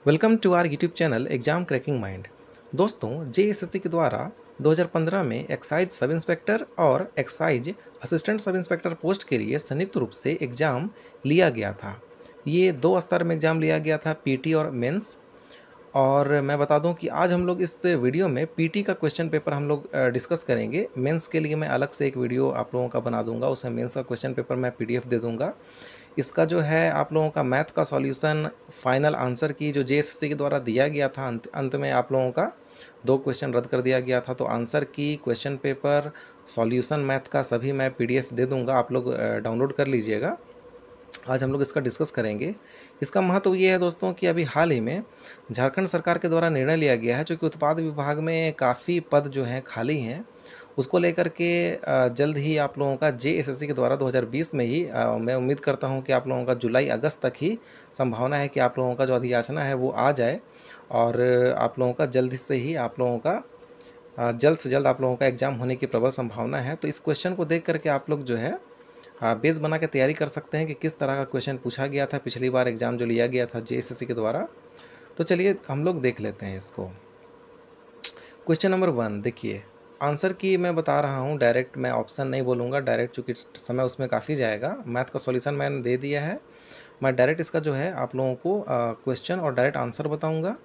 Welcome to our YouTube channel exam cracking mind. दोस्तों, JSSC के द्वारा 2015 में एक्साइज सब इंस्पेक्टर और excise assistant sub inspector post के लिए संयुक्त रूप से एग्ज़ाम लिया गया था। ये दो स्तर में एग्ज़ाम लिया गया था, पीटी और मेंस। और मैं बता दूं कि आज हम लोग इस वीडियो में पीटी का क्वेश्चन पेपर हम लोग डिस्कस करेंगे। मेंस के लिए मैं अलग से एक वीडियो आप लोगों का बना दूंगा, उसमें मेंस का क्वेश्चन पेपर मैं पीडीएफ दे दूंगा। इसका जो है आप लोगों का मैथ का सॉल्यूशन, फाइनल आंसर की जो जेएसएससी के द्वारा दिया गया था, अंत में आप लोगों का 2 क्वेश्चन रद्द कर दिया गया था, तो आंसर की, क्वेश्चन पेपर, सॉल्यूशन मैथ का सभी मैं पीडीएफ दे दूंगा, आप लोग डाउनलोड कर लीजिएगा। आज हम लोग इसका डिस्कस करेंगे। इसका महत्व ये है दोस्तों कि अभी हाल ही में झारखंड सरकार के द्वारा निर्णय लिया गया है, चूँकि उत्पाद विभाग में काफ़ी पद जो हैं खाली हैं, उसको लेकर के जल्द ही आप लोगों का जेएसएससी के द्वारा 2020 में ही मैं उम्मीद करता हूं कि आप लोगों का जुलाई अगस्त तक ही संभावना है कि आप लोगों का जो अधियाचना है वो आ जाए और आप लोगों का जल्द से ही आप लोगों का जल्द से जल्द आप लोगों का एग्ज़ाम होने की प्रबल संभावना है। तो इस क्वेश्चन को देख करके आप लोग जो है बेस बना के तैयारी कर सकते हैं कि किस तरह का क्वेश्चन पूछा गया था पिछली बार एग्ज़ाम जो लिया गया था जेएसएससी के द्वारा। तो चलिए हम लोग देख लेते हैं इसको। क्वेश्चन नंबर 1 देखिए, आंसर की मैं बता रहा हूँ, डायरेक्ट मैं ऑप्शन नहीं बोलूँगा, डायरेक्ट चूँकि समय उसमें काफ़ी जाएगा। मैथ का सॉल्यूशन मैंने दे दिया है, मैं डायरेक्ट इसका जो है आप लोगों को क्वेश्चन और डायरेक्ट आंसर बताऊँगा।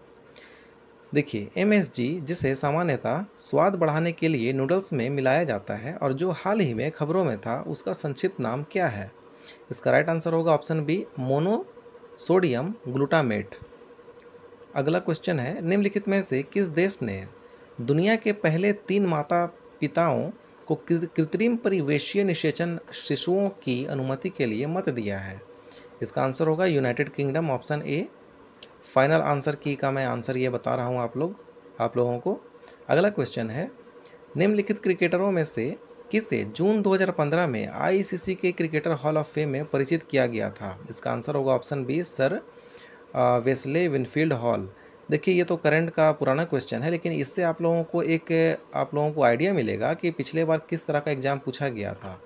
देखिए, एमएसजी जिसे सामान्यतः स्वाद बढ़ाने के लिए नूडल्स में मिलाया जाता है और जो हाल ही में खबरों में था, उसका संक्षिप्त नाम क्या है? इसका राइट आंसर होगा ऑप्शन बी, मोनोसोडियम ग्लूटामेट। अगला क्वेश्चन है, निम्नलिखित में से किस देश ने दुनिया के पहले 3 माता पिताओं को कृत्रिम परिवेशीय निषेचन शिशुओं की अनुमति के लिए मत दिया है? इसका आंसर होगा United kingdom, option A. Final answer की का मैं आंसर ये बता रहा हूँ आप लोगों को। अगला क्वेश्चन है, निम्नलिखित क्रिकेटरों में से किसे जून 2015 में आईसीसी के क्रिकेटर हॉल ऑफ फेम में परिचित किया गया था? इसका आंसर होगा option B, sir Wesley Winfield Hall. देखिए, ये तो करंट का पुराना क्वेश्चन है, लेकिन इससे आप लोगों को आइडिया मिलेगा कि पिछले बार किस तरह का एग्ज़ाम पूछा गया था,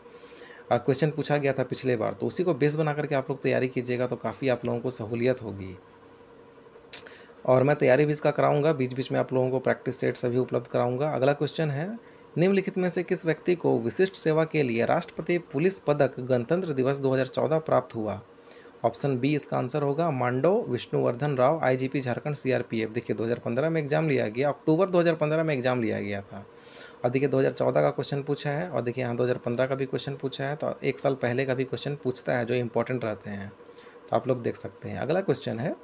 क्वेश्चन पूछा गया था पिछले बार। तो उसी को बेस बना करके आप लोग तैयारी कीजिएगा तो काफ़ी आप लोगों को सहूलियत होगी। और मैं तैयारी भी इसका कराऊंगा, बीच बीच में आप लोगों को प्रैक्टिस सेट सभी उपलब्ध कराऊंगा। अगला क्वेश्चन है, निम्नलिखित में से किस व्यक्ति को विशिष्ट सेवा के लिए राष्ट्रपति पुलिस पदक गणतंत्र दिवस 2014 प्राप्त हुआ? ऑप्शन बी इसका आंसर होगा, मांडो विष्णुवर्धन राव, आईजीपी झारखंड सीआरपीएफ। देखिए, 2015 में एग्जाम लिया गया, अक्टूबर 2015 में एग्जाम लिया गया था, और देखिए 2014 का क्वेश्चन पूछा है, और देखिए यहाँ 2015 का भी क्वेश्चन पूछा है, तो एक साल पहले का भी क्वेश्चन पूछता है जो इंपॉर्टेंट रहते हैं, तो आप लोग देख सकते हैं। अगला क्वेश्चन है,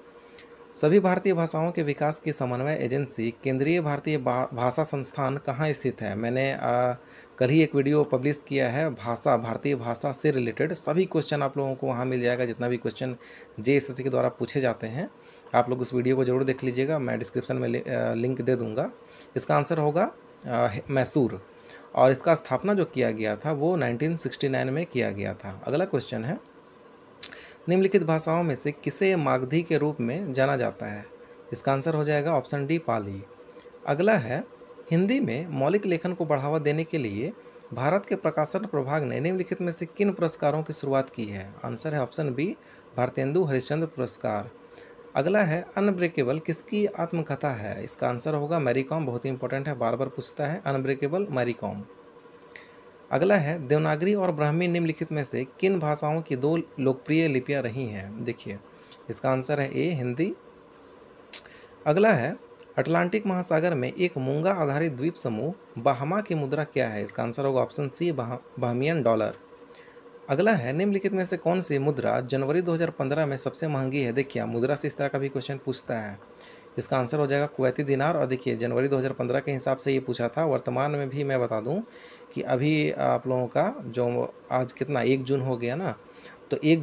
सभी भारतीय भाषाओं के विकास की समन्वय एजेंसी केंद्रीय भारतीय भाषा संस्थान कहाँ स्थित है? मैंने कल ही एक वीडियो पब्लिश किया है, भारतीय भाषा से रिलेटेड सभी क्वेश्चन आप लोगों को वहाँ मिल जाएगा, जितना भी क्वेश्चन जेएसएससी के द्वारा पूछे जाते हैं। आप लोग उस वीडियो को ज़रूर देख लीजिएगा, मैं डिस्क्रिप्शन में लिंक दे दूँगा। इसका आंसर होगा मैसूर, और इसका स्थापना जो किया गया था वो 1969 में किया गया था। अगला क्वेश्चन है, निम्नलिखित भाषाओं में से किसे मागधी के रूप में जाना जाता है? इसका आंसर हो जाएगा ऑप्शन डी, पाली। अगला है, हिंदी में मौलिक लेखन को बढ़ावा देने के लिए भारत के प्रकाशन प्रभाग ने निम्नलिखित में से किन पुरस्कारों की शुरुआत की है? आंसर है ऑप्शन बी, भारतेंदु हरिश्चंद्र पुरस्कार। अगला है, अनब्रेकेबल किसकी आत्मकथा है? इसका आंसर होगा मैरी कॉम, बहुत ही इंपॉर्टेंट है, बार बार पूछता है, अनब्रेकेबल मैरी कॉम। अगला है, देवनागरी और ब्राह्मी निम्नलिखित में से किन भाषाओं की 2 लोकप्रिय लिपियां रही हैं? देखिए, इसका आंसर है ए, हिंदी। अगला है, अटलांटिक महासागर में एक मूंगा आधारित द्वीप समूह बाहमा की मुद्रा क्या है? इसका आंसर होगा ऑप्शन सी, बाहमियन डॉलर। अगला है, निम्नलिखित में से कौन सी मुद्रा जनवरी 2015 में सबसे महंगी है? देखिए, मुद्रा से इस तरह का भी क्वेश्चन पूछता है। इसका आंसर हो जाएगा कुवैती दिनार, और देखिए जनवरी 2015 के हिसाब से ये पूछा था। वर्तमान में भी मैं बता दूं कि अभी आप लोगों का जो आज कितना 1 जून हो गया ना, तो 1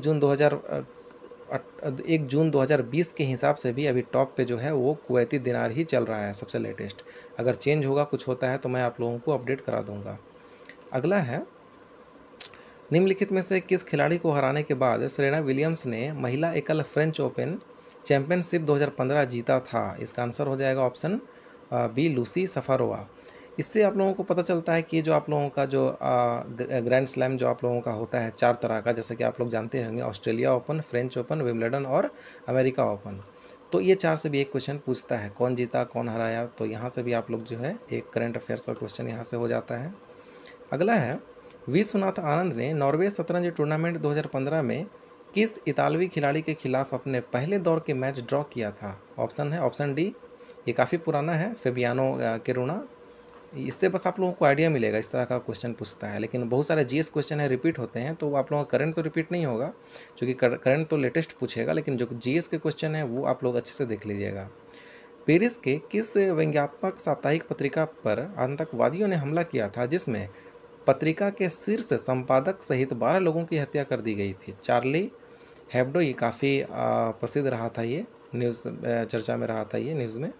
जून 2020 के हिसाब से भी अभी टॉप पे जो है वो कुवैती दिनार ही चल रहा है, सबसे लेटेस्ट। अगर चेंज होगा, कुछ होता है, तो मैं आप लोगों को अपडेट करा दूंगा। अगला है, निम्नलिखित में से किस खिलाड़ी को हराने के बाद सेरेना विलियम्स ने महिला एकल फ्रेंच ओपन चैंपियनशिप 2015 जीता था? इसका आंसर हो जाएगा ऑप्शन बी, लूसी सफारोवा। इससे आप लोगों को पता चलता है कि जो आप लोगों का जो ग्रैंड स्लैम जो आप लोगों का होता है 4 तरह का, जैसे कि आप लोग जानते होंगे, Australia open, French open, Wimbledon और अमेरिका ओपन। तो ये 4 से भी एक क्वेश्चन पूछता है, कौन जीता कौन हराया, तो यहाँ से भी आप लोग जो है एक करंट अफेयर्स का क्वेश्चन यहाँ से हो जाता है। अगला है, विश्वनाथ आनंद ने नॉर्वे शतरंज टूर्नामेंट 2015 में किस इतालवी खिलाड़ी के खिलाफ अपने पहले दौर के मैच ड्रॉ किया था? ऑप्शन है ऑप्शन डी, ये काफ़ी पुराना है, फेबियानो कैरुना। इससे बस आप लोगों को आइडिया मिलेगा, इस तरह का क्वेश्चन पूछता है, लेकिन बहुत सारे जीएस क्वेश्चन है रिपीट होते हैं, तो आप लोगों का करंट तो रिपीट नहीं होगा, क्योंकि करंट तो लेटेस्ट पूछेगा, लेकिन जो जीएस के क्वेश्चन है वो आप लोग अच्छे से देख लीजिएगा। पेरिस के किस व्यंग्यात्मक साप्ताहिक पत्रिका पर आतंकवादियों ने हमला किया था, जिसमें पत्रिका के शीर्ष संपादक सहित 12 लोगों की हत्या कर दी गई थी? चार्ली हेब्डो, ये काफ़ी प्रसिद्ध रहा था, ये न्यूज़ चर्चा में रहा था ये न्यूज़ में।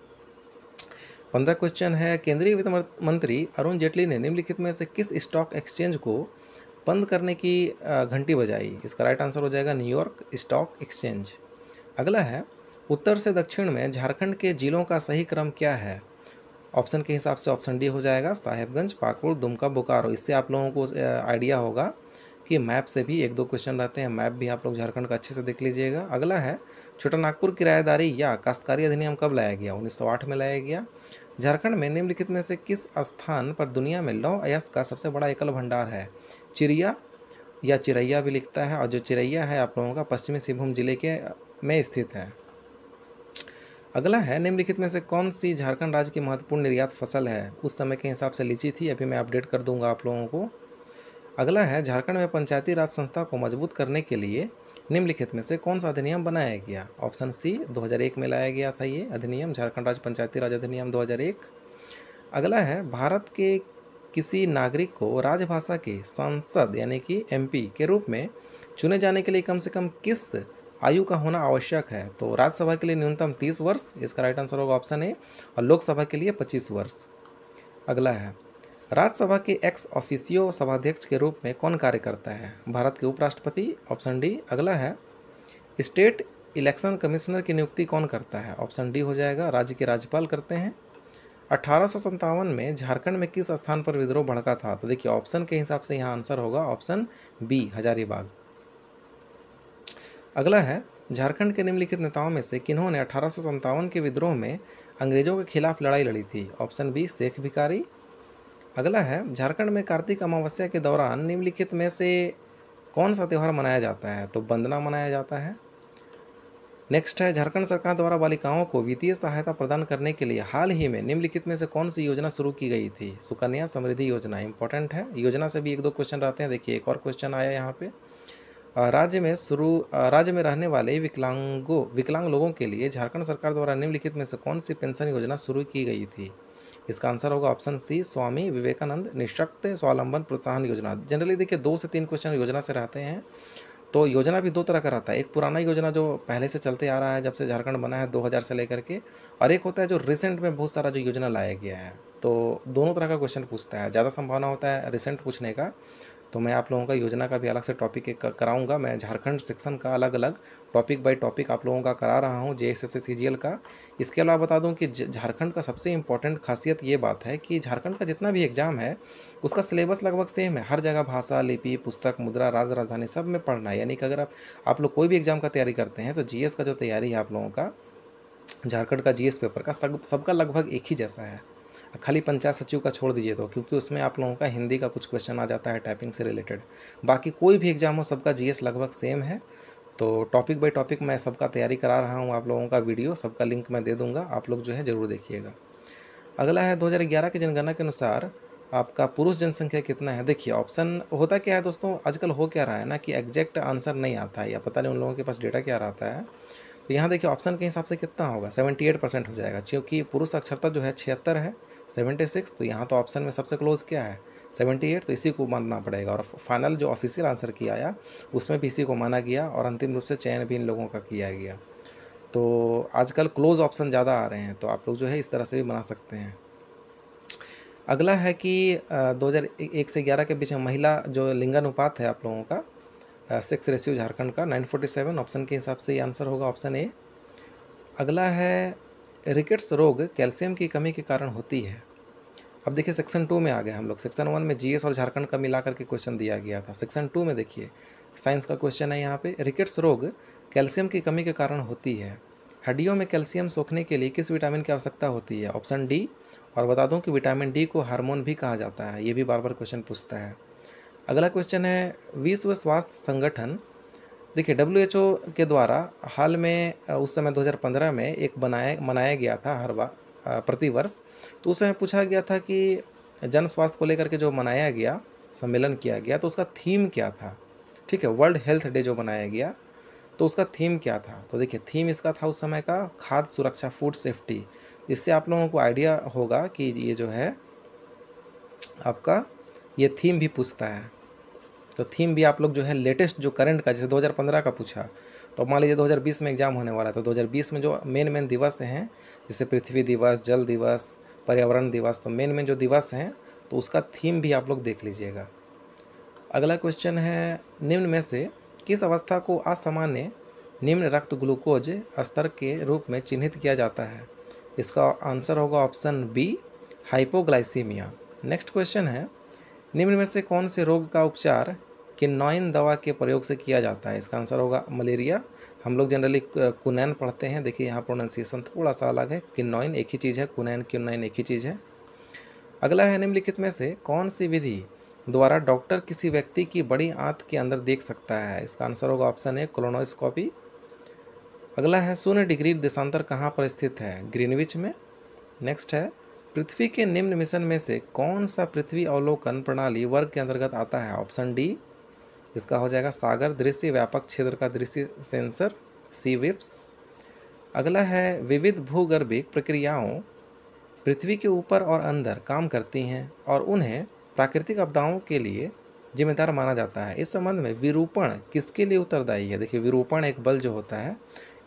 15 क्वेश्चन है, केंद्रीय वित्त मंत्री अरुण जेटली ने निम्नलिखित में से किस स्टॉक एक्सचेंज को बंद करने की घंटी बजाई? इसका राइट आंसर हो जाएगा न्यूयॉर्क स्टॉक एक्सचेंज। अगला है, उत्तर से दक्षिण में झारखंड के जिलों का सही क्रम क्या है? ऑप्शन के हिसाब से ऑप्शन डी हो जाएगा, साहेबगंज, पाकुड़, दुमका, बोकारो। इससे आप लोगों को आइडिया होगा कि मैप से भी 1-2 क्वेश्चन रहते हैं, मैप भी आप लोग झारखंड का अच्छे से देख लीजिएगा। अगला है, छोटा नागपुर किराएदारी या काश्तकारी अधिनियम कब लाया गया? 1908 में लाया गया। झारखंड में निम्नलिखित में से किस स्थान पर दुनिया में लौह अयस्क का सबसे बड़ा एकल भंडार है? चिरिया या चिरैया भी लिखता है, और जो चिरैया है आप लोगों का पश्चिमी सिंहभूम जिले के में स्थित है। अगला है, निम्नलिखित में से कौन सी झारखंड राज्य की महत्वपूर्ण निर्यात फसल है? उस समय के हिसाब से लीची थी, अभी मैं अपडेट कर दूंगा आप लोगों को। अगला है, झारखंड में पंचायती राज संस्था को मजबूत करने के लिए निम्नलिखित में से कौन सा अधिनियम बनाया गया? ऑप्शन सी, 2001 में लाया गया था ये अधिनियम, झारखंड राज्य पंचायती राज अधिनियम 2001। अगला है, भारत के किसी नागरिक को राजभाषा के सांसद यानी कि एमपी के रूप में चुने जाने के लिए कम से कम किस आयु का होना आवश्यक है? तो राज्यसभा के लिए न्यूनतम 30 वर्ष, इसका राइट आंसर होगा ऑप्शन ए, और लोकसभा के लिए 25 वर्ष। अगला है, राज्यसभा के एक्स ऑफिसियो सभाध्यक्ष के रूप में कौन कार्य करता है? भारत के उपराष्ट्रपति, ऑप्शन डी। अगला है, स्टेट इलेक्शन कमिश्नर की नियुक्ति कौन करता है? ऑप्शन डी हो जाएगा, राज्य के राज्यपाल करते हैं। 1857 में झारखंड में किस स्थान पर विद्रोह भड़का था? तो देखिए ऑप्शन के हिसाब से यहाँ आंसर होगा ऑप्शन बी, हजारीबाग। अगला है, झारखंड के निम्नलिखित नेताओं में से किन्होंने 1857 के विद्रोह में अंग्रेजों के खिलाफ लड़ाई लड़ी थी? Option B, Sheikh Bhikhari. अगला है, झारखंड में कार्तिक अमावस्या के दौरान निम्नलिखित में से कौन सा त्यौहार मनाया जाता है? तो वंदना मनाया जाता है। नेक्स्ट है, झारखंड सरकार द्वारा बालिकाओं को वित्तीय सहायता प्रदान करने के लिए हाल ही में निम्नलिखित में से कौन सी योजना शुरू की गई थी? सुकन्या समृद्धि योजना, इंपॉर्टेंट है, योजना से भी 1-2 क्वेश्चन रहते हैं। देखिए एक और क्वेश्चन आया यहाँ पे, राज्य में रहने वाले विकलांग लोगों के लिए झारखंड सरकार द्वारा निम्नलिखित में से कौन सी पेंशन योजना शुरू की गई थी? इसका आंसर होगा ऑप्शन सी, स्वामी विवेकानंद निःशक्त स्वावलंबन प्रोत्साहन योजना। जनरली देखिए 2 से 3 क्वेश्चन योजना से रहते हैं, तो योजना भी 2 तरह का रहता है। एक पुराना योजना जो पहले से चलते आ रहा है, जब से झारखंड बना है 2000 से लेकर के, और एक होता है जो रिसेंट में बहुत सारा जो योजना लाया गया है। तो दोनों तरह का क्वेश्चन पूछता है, ज़्यादा संभावना होता है रिसेंट पूछने का, तो मैं आप लोगों का योजना का भी अलग से टॉपिक एक कराऊंगा। मैं झारखंड सेक्शन का अलग अलग टॉपिक बाय टॉपिक आप लोगों का करा रहा हूं, जेएसएससी सीजीएल का। इसके अलावा बता दूं कि झारखंड का सबसे इम्पोर्टेंट खासियत ये बात है कि झारखंड का जितना भी एग्जाम है उसका सिलेबस लगभग सेम है। हर जगह भाषा, लिपि, पुस्तक, मुद्रा, राजधानी सब में पढ़ना है। यानी कि अगर आप लोग कोई भी एग्जाम का तैयारी करते हैं तो जीएस का जो तैयारी है आप लोगों का, झारखंड का जीएस पेपर का सबका लगभग एक ही जैसा है। खाली पंचायत सचिव का छोड़ दीजिए तो, क्योंकि उसमें आप लोगों का हिंदी का कुछ क्वेश्चन आ जाता है टाइपिंग से रिलेटेड। बाकी कोई भी एग्जाम हो सबका जीएस लगभग सेम है। तो टॉपिक बाय टॉपिक मैं सबका तैयारी करा रहा हूँ आप लोगों का, वीडियो सबका लिंक मैं दे दूँगा, आप लोग जो है ज़रूर देखिएगा। अगला है, 2011 की जनगणना के अनुसार आपका पुरुष जनसंख्या कितना है? देखिए ऑप्शन होता क्या है दोस्तों, आजकल हो क्या रहा है ना कि एग्जैक्ट आंसर नहीं आता है, या पता नहीं उन लोगों के पास डेटा क्या रहता है। तो यहाँ देखिए ऑप्शन के हिसाब से कितना होगा, 78% हो जाएगा, क्योंकि पुरुष साक्षरता जो है 76 है, 76। तो यहाँ तो ऑप्शन में सबसे क्लोज क्या है, 78, तो इसी को मानना पड़ेगा। और फाइनल जो ऑफिशियल आंसर किया आया उसमें भी इसी को माना गया, और अंतिम रूप से चयन भी इन लोगों का किया गया। तो आजकल क्लोज ऑप्शन ज़्यादा आ रहे हैं, तो आप लोग जो है इस तरह से भी बना सकते हैं। अगला है कि 2001 से 11 के बीच में महिला जो लिंगानुपात है आप लोगों का, सेक्स रेशियो झारखंड का 947, ऑप्शन के हिसाब से ये आंसर होगा ऑप्शन ए। अगला है, रिकेट्स रोग कैल्शियम की कमी के कारण होती है। अब देखिए सेक्शन 2 में आ गए हम लोग। सेक्शन 1 में जीएस और झारखंड का मिला करके क्वेश्चन दिया गया था। सेक्शन 2 में देखिए साइंस का क्वेश्चन है यहाँ पे, रिकेट्स रोग कैल्शियम की कमी के कारण होती है। हड्डियों में कैल्शियम सोखने के लिए किस विटामिन की आवश्यकता होती है? Option D. और बता दूं कि विटामिन डी को हार्मोन भी कहा जाता है, ये भी बार बार क्वेश्चन पूछता है। अगला क्वेश्चन है विश्व स्वास्थ्य संगठन, देखिए WHO के द्वारा हाल में उस समय 2015 में एक मनाया गया था हर बार प्रतिवर्ष। तो उस समय पूछा गया था कि जन स्वास्थ्य को लेकर के जो मनाया गया, सम्मेलन किया गया, तो उसका थीम क्या था? ठीक है, वर्ल्ड हेल्थ डे जो मनाया गया तो उसका थीम क्या था? तो देखिए थीम इसका था उस समय का खाद्य सुरक्षा, फूड सेफ्टी। इससे आप लोगों को आइडिया होगा कि ये जो है आपका ये थीम भी पूछता है। तो थीम भी आप लोग जो है लेटेस्ट जो करंट का, जैसे 2015 का पूछा तो मान लीजिए 2020 में एग्जाम होने वाला है, तो 2020 में जो मेन दिवस हैं, जैसे पृथ्वी दिवस, जल दिवस, पर्यावरण दिवस, तो मेन जो दिवस हैं तो उसका थीम भी आप लोग देख लीजिएगा। अगला क्वेश्चन है निम्न में से किस अवस्था को असामान्य निम्न रक्त ग्लूकोज स्तर के रूप में चिन्हित किया जाता है? इसका आंसर होगा option B, hypoglycaemia. Next question है निम्न में से कौन से रोग का उपचार किनोइन दवा के प्रयोग से किया जाता है? इसका आंसर होगा मलेरिया। हम लोग जनरली कुनैन पढ़ते हैं, देखिए यहाँ प्रोनाउंसिएशन थोड़ा सा अलग है, किनोइन एक ही चीज़ है, कुनैन क्यूनाइन एक ही चीज़ है। अगला है निम्नलिखित में से कौन सी विधि द्वारा डॉक्टर किसी व्यक्ति की बड़ी आंत के अंदर देख सकता है? इसका आंसर होगा ऑप्शन ए, कोलोनोस्कोपी। अगला है 0 डिग्री देशांतर कहाँ पर स्थित है? ग्रीनविच में। नेक्स्ट है पृथ्वी के निम्न मिशन में से कौन सा पृथ्वी अवलोकन प्रणाली वर्ग के अंतर्गत आता है? ऑप्शन डी, इसका हो जाएगा सागर दृश्य व्यापक क्षेत्र का दृश्य सेंसर, सी विप्स। अगला है विविध भूगर्भिक प्रक्रियाओं पृथ्वी के ऊपर और अंदर काम करती हैं और उन्हें प्राकृतिक आपदाओं के लिए जिम्मेदार माना जाता है। इस संबंध में विरूपण किसके लिए उत्तरदायी है? देखिए विरूपण एक बल जो होता है,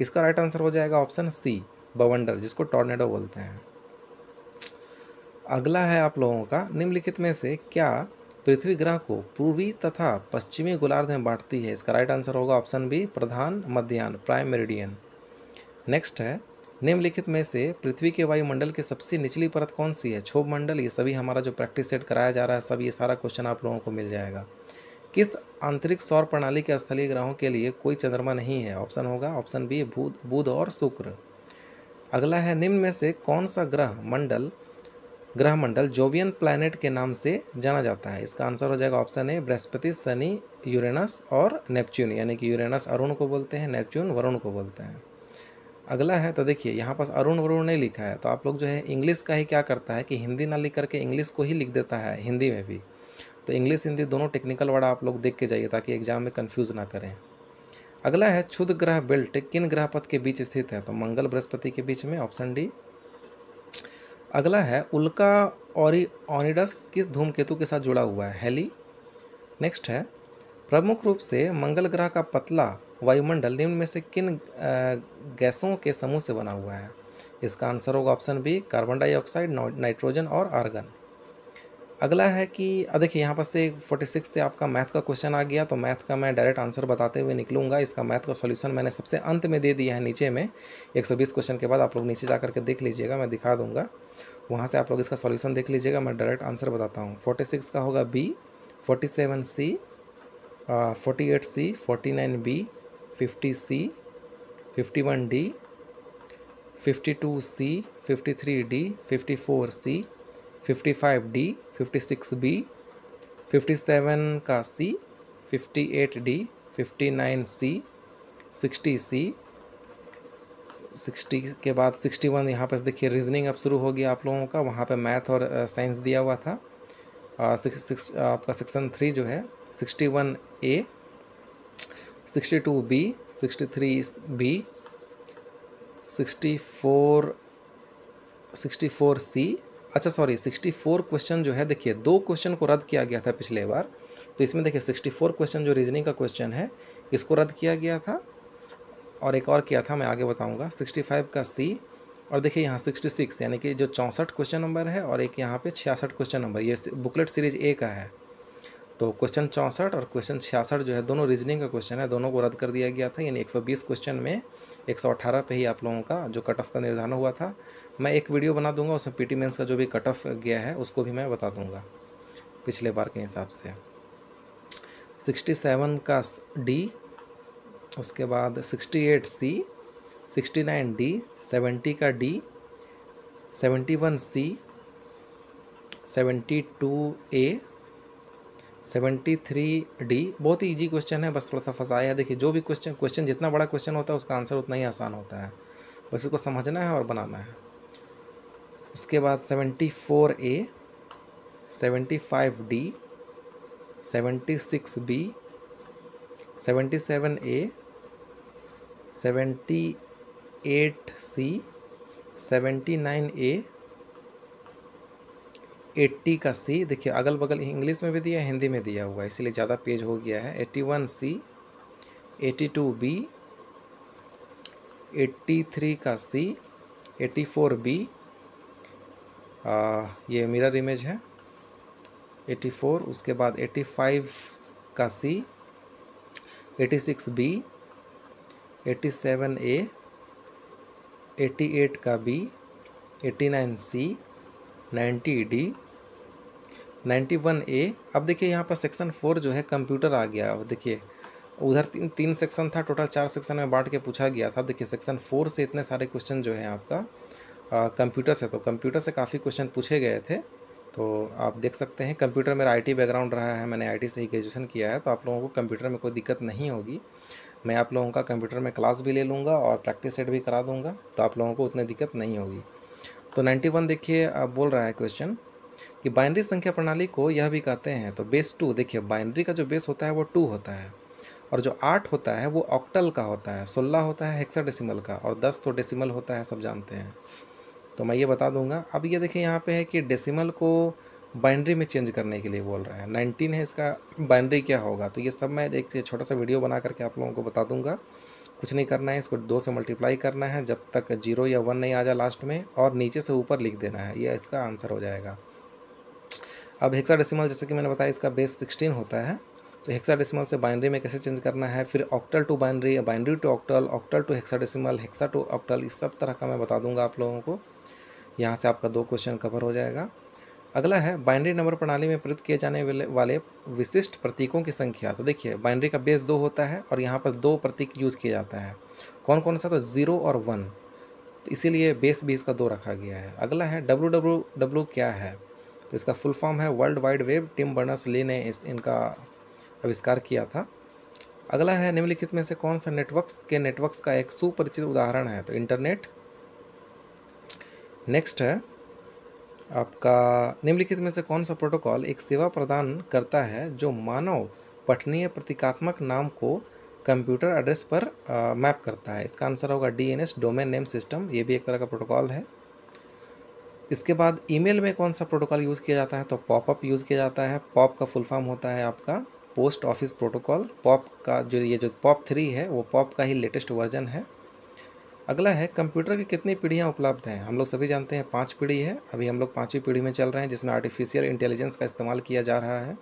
इसका राइट आंसर हो जाएगा ऑप्शन सी, बवंडर, जिसको टॉर्नेडो बोलते हैं। अगला है आप लोगों का निम्नलिखित में से क्या पृथ्वी ग्रह को पूर्वी तथा पश्चिमी गोलार्ध में बांटती है? इसका राइट आंसर होगा ऑप्शन बी, प्रधान मध्याह्न, प्राइम मेरिडियन। नेक्स्ट है निम्नलिखित में से पृथ्वी के वायुमंडल की सबसे निचली परत कौन सी है? क्षोभ मंडल। ये सभी हमारा जो प्रैक्टिस सेट कराया जा रहा है सब ये सारा क्वेश्चन आप लोगों को मिल जाएगा। किस आंतरिक सौर प्रणाली के स्थलीय ग्रहों के लिए कोई चंद्रमा नहीं है? ऑप्शन होगा ऑप्शन बी, बुध और शुक्र। अगला है निम्न में से कौन सा ग्रह मंडल जोवियन प्लैनेट के नाम से जाना जाता है? इसका आंसर हो जाएगा option A, Brihaspati, Shani, Uranus और नेपच्यून, यानी कि यूरेनस अरुण को बोलते हैं, नेपच्यून वरुण को बोलते हैं। अगला है तो देखिए यहाँ पास अरुण वरुण नहीं लिखा है, तो आप लोग जो है इंग्लिश का ही क्या करता है कि हिंदी ना लिख करके इंग्लिश को ही लिख देता है हिंदी में भी। तो इंग्लिश हिंदी दोनों टेक्निकल वर्ड आप लोग देख के जाइए ताकि एग्जाम में कन्फ्यूज़ ना करें। अगला है क्षुद्र ग्रह बेल्ट किन ग्रह पथ के बीच स्थित है? तो मंगल बृहस्पति के बीच में, ऑप्शन डी। अगला है उल्का ओनिडस किस धूमकेतु के साथ जुड़ा हुआ है? हेली। नेक्स्ट है प्रमुख रूप से मंगल ग्रह का पतला वायुमंडल निम्न में से किन गैसों के समूह से बना हुआ है? इसका आंसर होगा option B, carbon dioxide, nitrogen और आर्गन। अगला है कि देखिए यहाँ पर से 46 से आपका मैथ का क्वेश्चन आ गया, तो मैथ का मैं डायरेक्ट आंसर बताते हुए निकलूँगा। इसका मैथ का सॉल्यूशन मैंने सबसे अंत में दे दिया है नीचे में, 120 क्वेश्चन के बाद आप लोग नीचे जा करके देख लीजिएगा, मैं दिखा दूँगा, वहाँ से आप लोग इसका सॉल्यूशन देख लीजिएगा। मैं डायरेक्ट आंसर बताता हूँ। 46 का होगा बी, 47 सी, 48 सी, 49 बी, 50 सी, 51 डी, 52 सी, 53 डी, 54 सी, 55 डी, 56 बी, 57 का सी, 58 डी, 59 सी, 60 सी, 60 के बाद 61 यहाँ पर देखिए रीजनिंग अब शुरू हो गया आप लोगों का, वहाँ पे मैथ और साइंस दिया हुआ था। आपका सेक्शन 3 जो है 61 ए, 62 बी, 63 बी, 64 सी, अच्छा सॉरी 64 क्वेश्चन जो है, देखिए 2 क्वेश्चन को रद्द किया गया था पिछले बार, तो इसमें देखिए 64 क्वेश्चन जो रीजनिंग का क्वेश्चन है इसको रद्द किया गया था, और एक और किया था मैं आगे बताऊंगा। 65 का सी, और देखिए यहाँ 66 यानी कि जो 64 क्वेश्चन नंबर है और एक यहाँ पे 66 क्वेश्चन नंबर, ये बुकलेट सीरीज ए का है। तो क्वेश्चन 64 और क्वेश्चन 66 जो है दोनों रीजनिंग का क्वेश्चन है, दोनों को रद्द कर दिया गया था। यानी 120 क्वेश्चन में 118 पे ही आप लोगों का जो कट ऑफ का निर्धारण हुआ था। मैं एक वीडियो बना दूंगा, उसमें पीटी मेंस का जो भी कट ऑफ गया है उसको भी मैं बता दूंगा पिछले बार के हिसाब से। 67 का डी, उसके बाद 68 सी, 69D, 70 का D, 71C, 72A, 73D। बहुत ही ईजी क्वेश्चन है, बस थोड़ा सा फंसाया है। देखिए जो भी क्वेश्चन जितना बड़ा क्वेश्चन होता है उसका आंसर उतना ही आसान होता है, बस इसको समझना है और बनाना है। उसके बाद 74A, 75D, 76B, 77A, 78C, 79A, 80 का C। देखिए अगल बगल इंग्लिश में भी दिया है, हिंदी में दिया हुआ है, इसीलिए ज़्यादा पेज हो गया है। 81C, 82B, 83 का C, 84B, ये मिरर इमेज है 84। उसके बाद 85 का C, 86B, 87A, 88 का B, 89C, 90D, 91A। अब देखिए यहाँ पर सेक्शन 4 जो है कंप्यूटर आ गया। अब देखिए उधर तीन सेक्शन था, टोटल 4 सेक्शन में बांट के पूछा गया था। देखिए सेक्शन 4 से इतने सारे क्वेश्चन जो है आपका कंप्यूटर से, तो कंप्यूटर से काफ़ी क्वेश्चन पूछे गए थे। तो आप देख सकते हैं कंप्यूटर मेरा आईटी बैकग्राउंड रहा है, मैंने आईटी से ही ग्रेजुएशन किया है, तो आप लोगों को कंप्यूटर में कोई दिक्कत नहीं होगी। मैं आप लोगों का कंप्यूटर में क्लास भी ले लूँगा और प्रैक्टिस सेट भी करा दूँगा, तो आप लोगों को उतनी दिक्कत नहीं होगी। तो 91 देखिए आप बोल रहा है क्वेश्चन कि बाइनरी संख्या प्रणाली को यह भी कहते हैं। तो बेस 2, देखिए बाइनरी का जो बेस होता है वो 2 होता है, और जो 8 होता है वो ऑक्टल का होता है, 16 होता है हेक्साडेसिमल का, और 10 तो डेसिमल होता है, सब जानते हैं। तो मैं ये बता दूंगा। अब ये देखिए यहाँ पे है कि डेसिमल को बाइनरी में चेंज करने के लिए बोल रहा है। 19 है, इसका बाइनरी क्या होगा, तो ये सब मैं एक छोटा सा वीडियो बना करके आप लोगों को बता दूंगा। कुछ नहीं करना है, इसको 2 से मल्टीप्लाई करना है जब तक 0 या 1 नहीं आ जाए लास्ट में, और नीचे से ऊपर लिख देना है, ये इसका आंसर हो जाएगा। अब हेक्साडेसिमल जैसे कि मैंने बताया इसका बेस 16 होता है, तो हेक्साडेसिमल से बाइनरी में कैसे चेंज करना है, फिर octal to binary, binary to octal, octal to hexadecimal, hexa to octal, इस सब तरह का मैं बता दूंगा आप लोगों को। यहाँ से आपका 2 क्वेश्चन कवर हो जाएगा। अगला है बाइनरी नंबर प्रणाली में प्रयुक्त किए जाने वाले विशिष्ट प्रतीकों की संख्या। तो देखिए बाइनरी का बेस 2 होता है और यहाँ पर 2 प्रतीक यूज़ किया जाता है। कौन कौन सा, तो 0 और 1, तो इसीलिए बेस भी इसका 2 रखा गया है। अगला है WWW क्या है, तो इसका फुल फॉर्म है world wide web. Tim Berners-Lee ने इनका आविष्कार किया था। अगला है निम्नलिखित में से कौन सा नेटवर्क्स का एक सुपरिचित उदाहरण है, तो इंटरनेट। नेक्स्ट है आपका निम्नलिखित में से कौन सा प्रोटोकॉल एक सेवा प्रदान करता है जो मानव पठनीय प्रतीकात्मक नाम को कंप्यूटर एड्रेस पर मैप करता है। इसका आंसर होगा DNS, डोमेन नेम सिस्टम, ये भी एक तरह का प्रोटोकॉल है। इसके बाद ईमेल में कौन सा प्रोटोकॉल यूज़ किया जाता है, तो पॉपअप यूज़ किया जाता है। पॉप का फुल फॉर्म होता है आपका पोस्ट ऑफिस प्रोटोकॉल। पॉप का जो पॉप 3 है वो पॉप का ही लेटेस्ट वर्जन है। अगला है कंप्यूटर की कितनी पीढ़ियाँ उपलब्ध हैं, हम लोग सभी जानते हैं 5 पीढ़ी है। अभी हम लोग 5वीं पीढ़ी में चल रहे हैं जिसमें आर्टिफिशियल इंटेलिजेंस का इस्तेमाल किया जा रहा है।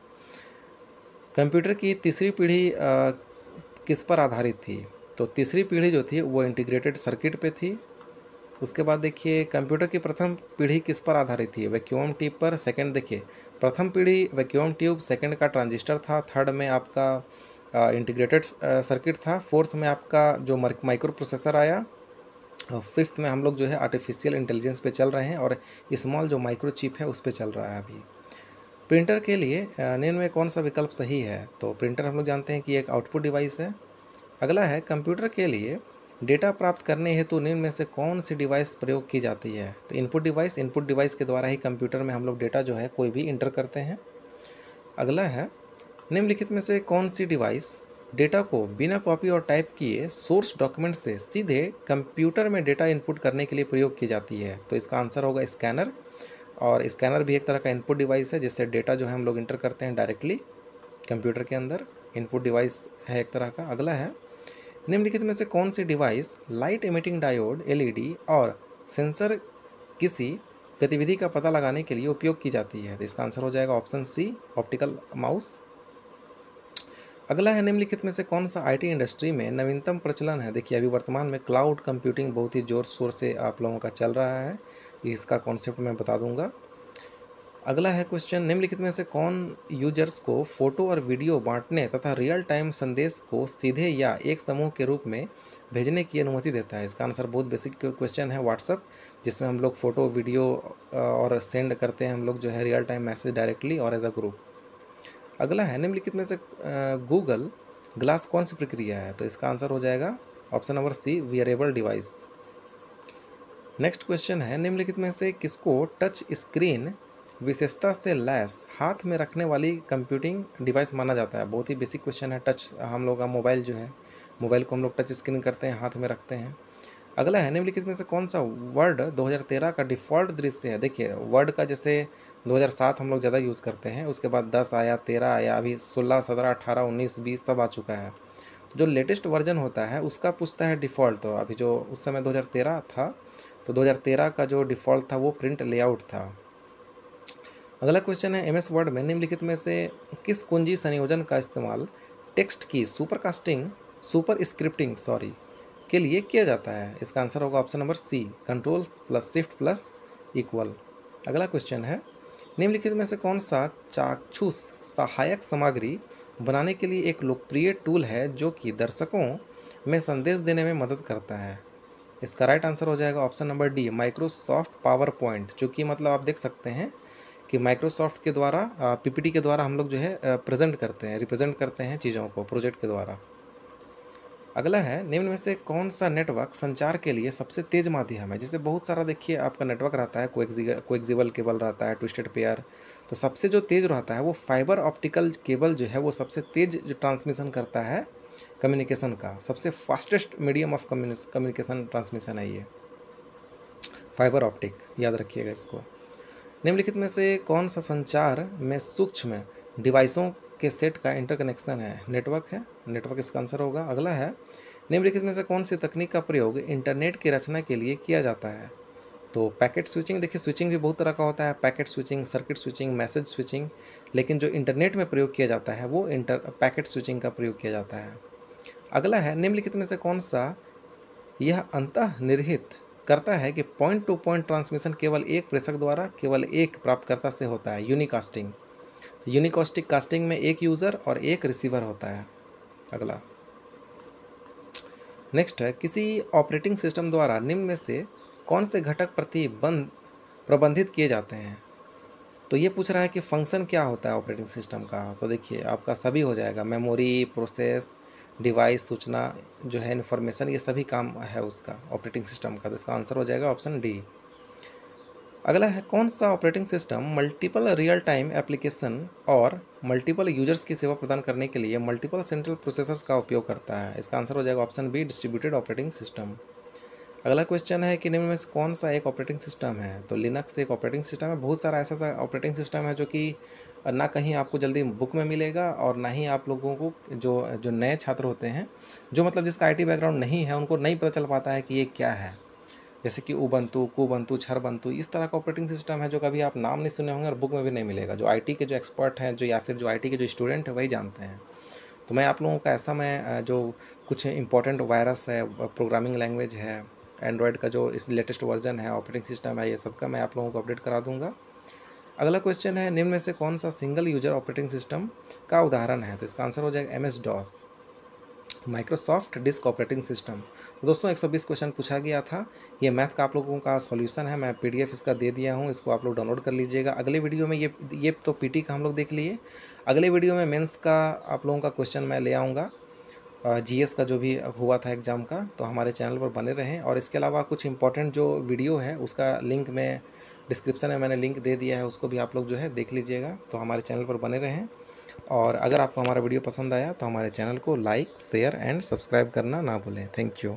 कंप्यूटर की तीसरी पीढ़ी किस पर आधारित थी, तो तीसरी पीढ़ी जो थी वो इंटीग्रेटेड सर्किट पे थी। उसके बाद देखिए कंप्यूटर की प्रथम पीढ़ी किस पर आधारित थी, वैक्यूम ट्यूब पर। सेकंड देखिए प्रथम पीढ़ी वैक्यूम ट्यूब, सेकंड का ट्रांजिस्टर था, थर्ड में आपका इंटीग्रेटेड सर्किट था, फोर्थ में आपका जो माइक्रो प्रोसेसर आया, फिफ्थ में हम लोग जो है आर्टिफिशियल इंटेलिजेंस पे चल रहे हैं, और स्मॉल जो माइक्रो चिप है उस पर चल रहा है अभी। प्रिंटर के लिए निम्न में कौन सा विकल्प सही है, तो प्रिंटर हम लोग जानते हैं कि एक आउटपुट डिवाइस है। अगला है कंप्यूटर के लिए डेटा प्राप्त करने हेतु निम्न में से कौन सी डिवाइस प्रयोग की जाती है, तो इनपुट डिवाइस के द्वारा ही कंप्यूटर में हम लोग डेटा जो है कोई भी इंटर करते हैं। अगला है निम्नलिखित में से कौन सी डिवाइस डेटा को बिना कॉपी और टाइप किए सोर्स डॉक्यूमेंट से सीधे कंप्यूटर में डेटा इनपुट करने के लिए प्रयोग की जाती है, तो इसका आंसर होगा स्कैनर। और स्कैनर भी एक तरह का इनपुट डिवाइस है जिससे डेटा जो है हम लोग इंटर करते हैं डायरेक्टली कंप्यूटर के अंदर, इनपुट डिवाइस है एक तरह का। अगला है निम्नलिखित में से कौन सी device light emitting diode LED और सेंसर किसी गतिविधि का पता लगाने के लिए उपयोग की जाती है, तो इसका आंसर हो जाएगा ऑप्शन C, ऑप्टिकल माउस। अगला है निम्नलिखित में से कौन सा IT इंडस्ट्री में नवीनतम प्रचलन है। देखिए अभी वर्तमान में क्लाउड कंप्यूटिंग बहुत ही जोर शोर से आप लोगों का चल रहा है, इसका कॉन्सेप्ट मैं बता दूंगा। अगला है क्वेश्चन निम्नलिखित में से कौन यूजर्स को फोटो और वीडियो बांटने तथा रियल टाइम संदेश को सीधे या एक समूह के रूप में भेजने की अनुमति देता है? इसका आंसर बहुत बेसिक क्वेश्चन है, व्हाट्सअप, जिसमें हम लोग फ़ोटो वीडियो और सेंड करते हैं हम लोग जो है रियल टाइम मैसेज डायरेक्टली और एज अ ग्रुप। अगला है निम्नलिखित में से गूगल ग्लास कौन सी प्रक्रिया है? तो इसका आंसर हो जाएगा option number C, wearable device. Next question है निम्नलिखित में से किसको टच स्क्रीन विशेषता से लैस हाथ में रखने वाली कंप्यूटिंग डिवाइस माना जाता है? बहुत ही बेसिक क्वेश्चन है। टच हम लोग का मोबाइल जो है, मोबाइल को हम लोग टच स्क्रीन करते हैं, हाथ में रखते हैं। अगला है निम्नलिखित में से कौन सा वर्ड 2013 का डिफ़ॉल्ट दृश्य है? देखिए वर्ड का जैसे 2007 हम लोग ज़्यादा यूज़ करते हैं, उसके बाद 10 आया, 13 आया, अभी 16, 17, 18, 19, 20 सब आ चुका है। जो लेटेस्ट वर्जन होता है उसका पूछता है डिफ़ॉल्ट। तो अभी जो उस समय 2013 था, तो 2013 का जो डिफ़ॉल्ट था वो प्रिंट लेआउट था। अगला क्वेश्चन है एमएस वर्ड में निम्नलिखित में से किस कुंजी संयोजन का इस्तेमाल टेक्स्ट की सुपर स्क्रिप्टिंग के लिए किया जाता है? इसका आंसर होगा option number C, control plus shift plus equal. अगला क्वेश्चन है निम्नलिखित में से कौन सा चाक्षुष सहायक सामग्री बनाने के लिए एक लोकप्रिय टूल है जो कि दर्शकों में संदेश देने में मदद करता है? इसका राइट आंसर हो जाएगा option number D, Microsoft power point. चूँकि मतलब आप देख सकते हैं कि माइक्रोसॉफ्ट के द्वारा पीपीटी के द्वारा हम लोग जो है प्रेजेंट करते हैं, रिप्रेजेंट करते हैं चीज़ों को प्रोजेक्ट के द्वारा। अगला है निम्न में से कौन सा नेटवर्क संचार के लिए सबसे तेज़ माध्यम है? जैसे बहुत सारा देखिए आपका नेटवर्क रहता है, कोएक्सियल केबल रहता है, ट्विस्टेड पेयर, तो सबसे जो तेज़ रहता है वो फाइबर ऑप्टिकल केबल जो है वो सबसे तेज़ जो ट्रांसमिशन करता है कम्युनिकेशन का, सबसे fastest medium of communication transmission है ये फाइबर ऑप्टिक, याद रखिएगा इसको। निम्नलिखित में से कौन सा संचार में सूक्ष्म डिवाइसों के सेट का इंटरकनेक्शन है? नेटवर्क है, नेटवर्क इसका आंसर होगा। अगला है निम्नलिखित में से कौन सी तकनीक का प्रयोग इंटरनेट की रचना के लिए किया जाता है? तो पैकेट स्विचिंग। देखिए स्विचिंग भी बहुत तरह का होता है, packet switching, circuit switching, message switching, लेकिन जो इंटरनेट में प्रयोग किया जाता है वो पैकेट स्विचिंग का प्रयोग किया जाता है। अगला है निम्नलिखित में से कौन सा यह अंतर्निहित करता है कि पॉइंट टू पॉइंट ट्रांसमिशन केवल एक प्रेषक द्वारा केवल एक प्राप्तकर्ता से होता है? यूनिकास्टिंग। यूनिकास्टिक कास्टिंग में एक यूज़र और एक रिसीवर होता है। अगला नेक्स्ट है किसी ऑपरेटिंग सिस्टम द्वारा निम्न में से कौन से घटक प्रबंधित किए जाते हैं? तो ये पूछ रहा है कि फंक्शन क्या होता है ऑपरेटिंग सिस्टम का। तो देखिए आपका सभी हो जाएगा, मेमोरी, प्रोसेस, डिवाइस, सूचना जो है इन्फॉर्मेशन, ये सभी काम है उसका ऑपरेटिंग सिस्टम का। तो इसका आंसर हो जाएगा ऑप्शन डी। अगला है कौन सा operating system multiple real time application और मल्टीपल यूजर्स की सेवा प्रदान करने के लिए मल्टीपल सेंट्रल प्रोसेसर्स का उपयोग करता है? इसका आंसर हो जाएगा option B, distributed operating system. अगला क्वेश्चन है कि निम्न में से कौन सा एक ऑपरेटिंग सिस्टम है? तो लिनक्स एक ऑपरेटिंग सिस्टम है। बहुत सारा ऐसा ऑपरेटिंग सिस्टम है जो कि ना कहीं आपको जल्दी बुक में मिलेगा और ना ही आप लोगों को जो जो नए छात्र होते हैं, जो मतलब जिसका आईटी बैकग्राउंड नहीं है, उनको नहीं पता चल पाता है कि ये क्या है। जैसे कि उबंतु, कुबंतु, छरबंतु, इस तरह का ऑपरेटिंग सिस्टम है जो कभी आप नाम नहीं सुने होंगे और बुक में भी नहीं मिलेगा। जो आईटी के जो एक्सपर्ट हैं जो या फिर जो आईटी के जो स्टूडेंट हैं वही जानते हैं। तो मैं आप लोगों का ऐसा मैं जो कुछ इंपॉर्टेंट वायरस है, प्रोग्रामिंग लैंग्वेज है, एंड्रॉयड का जो इस लेटेस्ट वर्जन है, ऑपरेटिंग सिस्टम है, ये सब का मैं आप लोगों को अपडेट करा दूंगा। अगला क्वेश्चन है निम्न में से कौन सा सिंगल यूजर ऑपरेटिंग सिस्टम का उदाहरण है? तो इसका आंसर हो जाएगा MS DOS, Microsoft disk operating system. तो दोस्तों 120 क्वेश्चन पूछा गया था। ये मैथ का आप लोगों का सॉल्यूशन है, मैं पीडीएफ इसका दे दिया हूँ, इसको आप लोग डाउनलोड कर लीजिएगा। अगले वीडियो में ये तो पीटी का हम लोग देख लिए, अगले वीडियो में मेंस का आप लोगों का क्वेश्चन मैं ले आऊँगा, जीएस का जो भी हुआ था एग्ज़ाम का। तो हमारे चैनल पर बने रहें। और इसके अलावा कुछ इंपॉर्टेंट जो वीडियो है उसका लिंक मैं डिस्क्रिप्शन में मैंने लिंक दे दिया है, उसको भी आप लोग जो है देख लीजिएगा। तो हमारे चैनल पर बने रहें। और अगर आपको हमारा वीडियो पसंद आया तो हमारे चैनल को लाइक, शेयर एंड सब्सक्राइब करना ना भूलें। Thank you.